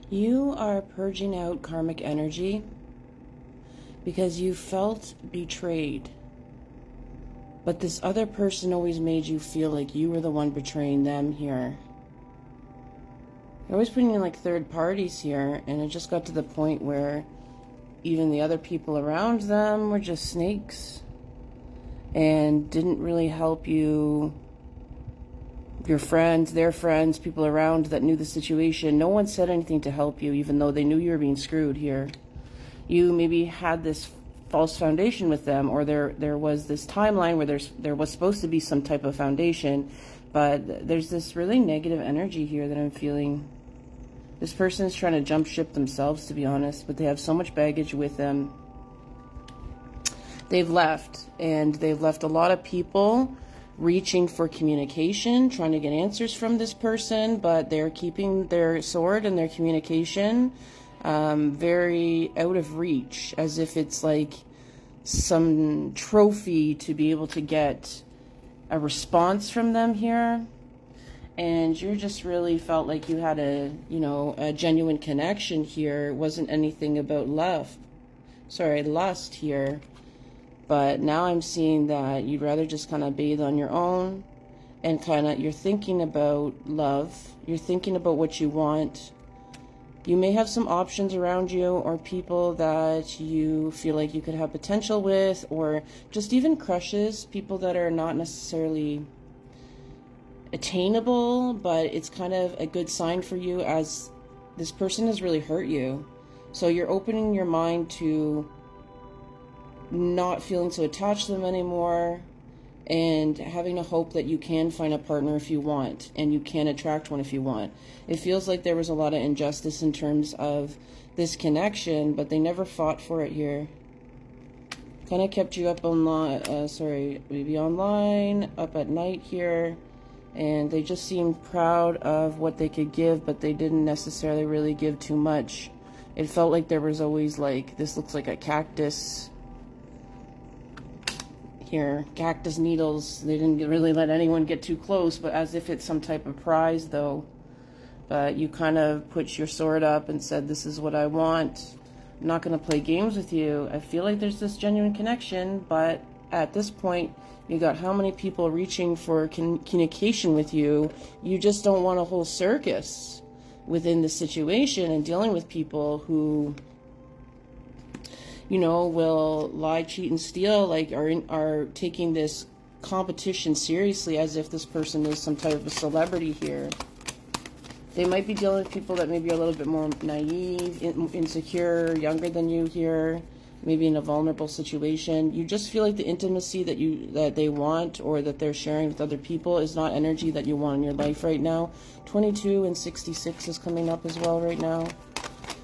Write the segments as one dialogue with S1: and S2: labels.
S1: You are purging out karmic energy because you felt betrayed. But this other person always made you feel like you were the one betraying them here. You're always putting in like third parties here, and it just got to the point where even the other people around them were just snakes and didn't really help you. Your friends, their friends, people around that knew the situation, no one said anything to help you, even though they knew you were being screwed here. You maybe had this false foundation with them, or there was this timeline where there was supposed to be some type of foundation, but there's this really negative energy here that I'm feeling. This person is trying to jump ship themselves, to be honest, but they have so much baggage with them. They've left, and they've left a lot of people reaching for communication, trying to get answers from this person, but they're keeping their sword and their communication very out of reach, as if it's like some trophy to be able to get a response from them here. And you just really felt like you had a genuine connection here. It wasn't anything about lust here. But now I'm seeing that you'd rather just kind of bathe on your own, and you're thinking about love. You're thinking about what you want. You may have some options around you, or people that you feel like you could have potential with, or just even crushes, people that are not necessarily attainable, but it's kind of a good sign for you, as this person has really hurt you. So you're opening your mind to not feeling so attached to them anymore, and having a hope that you can find a partner if you want, and you can attract one if you want. It feels like there was a lot of injustice in terms of this connection, but they never fought for it here. Kind of kept you up online, online, up at night here, and they just seemed proud of what they could give, but they didn't necessarily really give too much. It felt like there was always like, this looks like a cactus here, cactus needles. They didn't really let anyone get too close, but as if it's some type of prize though. But you kind of put your sword up and said, this is what I want. I'm not going to play games with you. I feel like there's this genuine connection, but at this point, you got how many people reaching for communication with you. You just don't want a whole circus within the situation, and dealing with people who, will lie, cheat, and steal, like are taking this competition seriously, as if this person is some type of celebrity here. They might be dealing with people that maybe are a little bit more naive, insecure, younger than you here, maybe in a vulnerable situation. You just feel like the intimacy that they want, or that they're sharing with other people, is not energy that you want in your life right now. 22 and 66 is coming up as well right now.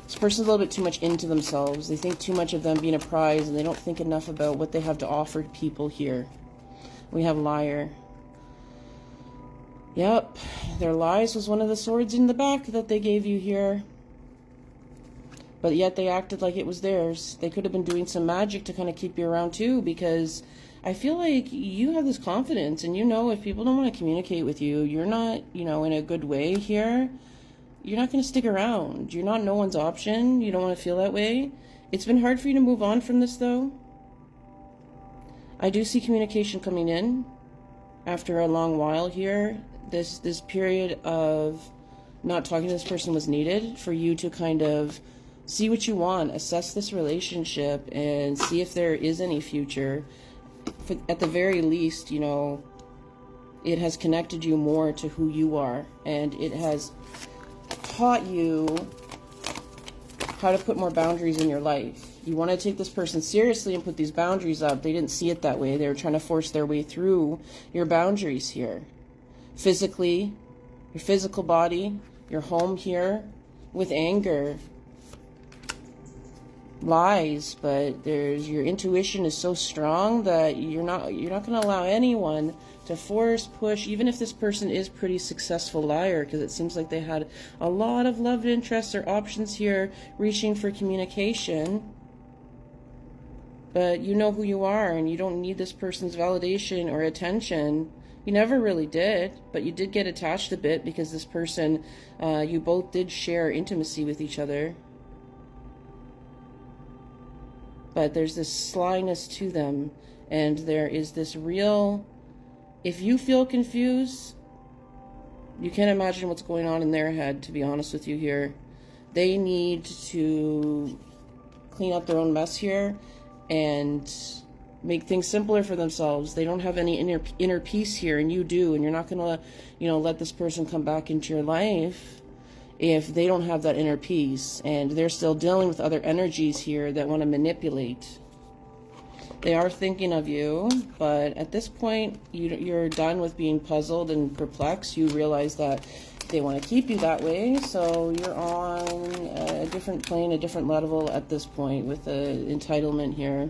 S1: This person's a little bit too much into themselves. They think too much of them being a prize, and they don't think enough about what they have to offer people here. We have liar. Yep, their lies was one of the swords in the back that they gave you here. But yet they acted like it was theirs. They could have been doing some magic to kind of keep you around too, because I feel like you have this confidence, and if people don't want to communicate with you, you're not, in a good way here, you're not going to stick around. You're not no one's option. You don't want to feel that way. It's been hard for you to move on from this, though. I do see communication coming in after a long while here. This period of not talking to this person was needed for you to kind of see what you want, assess this relationship, and see if there is any future. At the very least, it has connected you more to who you are, and it has taught you how to put more boundaries in your life. You want to take this person seriously and put these boundaries up. They didn't see it that way. They were trying to force their way through your boundaries here. Physically, your physical body, your home here, with anger, lies, but your intuition is so strong that you're not going to allow anyone to force, push, even if this person is pretty successful liar, because it seems like they had a lot of love interests or options here reaching for communication. But you know who you are, and you don't need this person's validation or attention You never really did, but you did get attached a bit because this person, you both did share intimacy with each other. But there's this slyness to them, and there is this real, if you feel confused, you can't imagine what's going on in their head, to be honest with you here. They need to clean up their own mess here and make things simpler for themselves. They don't have any inner peace here, and you do, and you're not gonna, let this person come back into your life if they don't have that inner peace, and they're still dealing with other energies here that want to manipulate. They are thinking of you, but at this point, you're done with being puzzled and perplexed. You realize that they want to keep you that way, so you're on a different plane, a different level at this point with the entitlement here.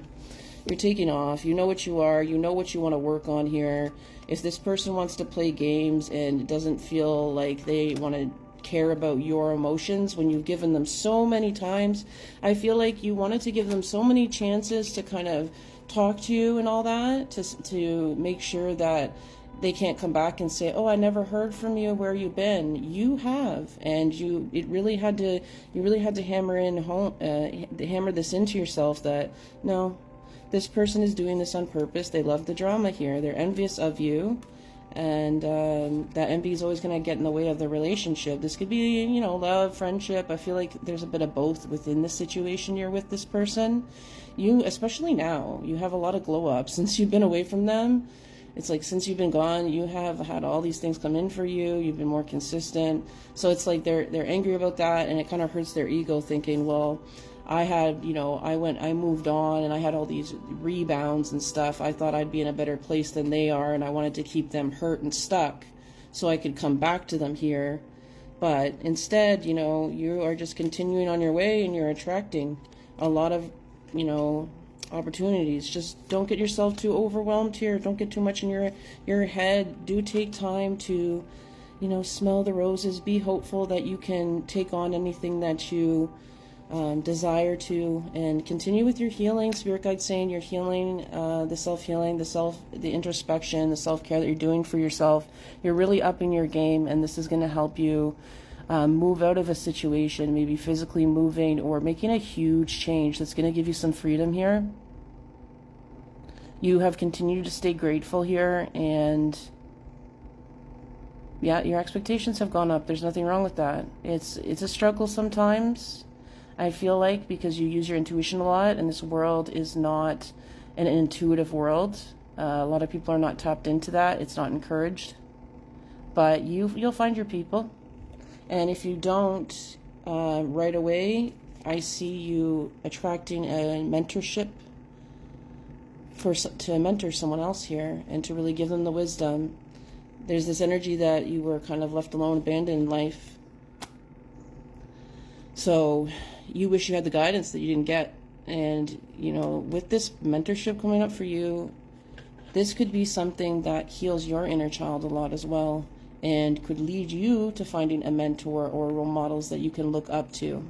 S1: You're taking off. You know what you are. You know what you want to work on here. If this person wants to play games and doesn't feel like they want to care about your emotions when you've given them so many times, I feel like you wanted to give them so many chances to kind of talk to you and all that, to make sure that they can't come back and say, oh, I never heard from you, where you been. You have, and you really had to hammer this into yourself that no, this person is doing this on purpose. They love the drama here. They're envious of you, and that envy is always going to get in the way of the relationship. This could be, love, friendship. I feel like there's a bit of both within the situation you're with this person. You, especially now, you have a lot of glow up since you've been away from them. It's like since you've been gone, you have had all these things come in for you. You've been more consistent. So it's like they're angry about that, and it kind of hurts their ego, thinking, well, I moved on and I had all these rebounds and stuff. I thought I'd be in a better place than they are, and I wanted to keep them hurt and stuck so I could come back to them here. But instead, you are just continuing on your way, and you're attracting a lot of, opportunities. Just don't get yourself too overwhelmed here. Don't get too much in your head. Do take time to, smell the roses. Be hopeful that you can take on anything that you desire to, and continue with your healing. Spirit guide saying you're healing, the self-healing, the introspection, the self-care that you're doing for yourself. You're really upping your game, and this is going to help you move out of a situation, maybe physically moving or making a huge change that's going to give you some freedom here. You have continued to stay grateful here, and yeah, your expectations have gone up. There's nothing wrong with that. It's a struggle sometimes, I feel like, because you use your intuition a lot, and this world is not an intuitive world. A lot of people are not tapped into that. It's not encouraged. But you'll find your people. And if you don't right away, I see you attracting a mentorship to mentor someone else here and to really give them the wisdom. There's this energy that you were kind of left alone, abandoned in life. So you wish you had the guidance that you didn't get. And, with this mentorship coming up for you, this could be something that heals your inner child a lot as well, and could lead you to finding a mentor or role models that you can look up to.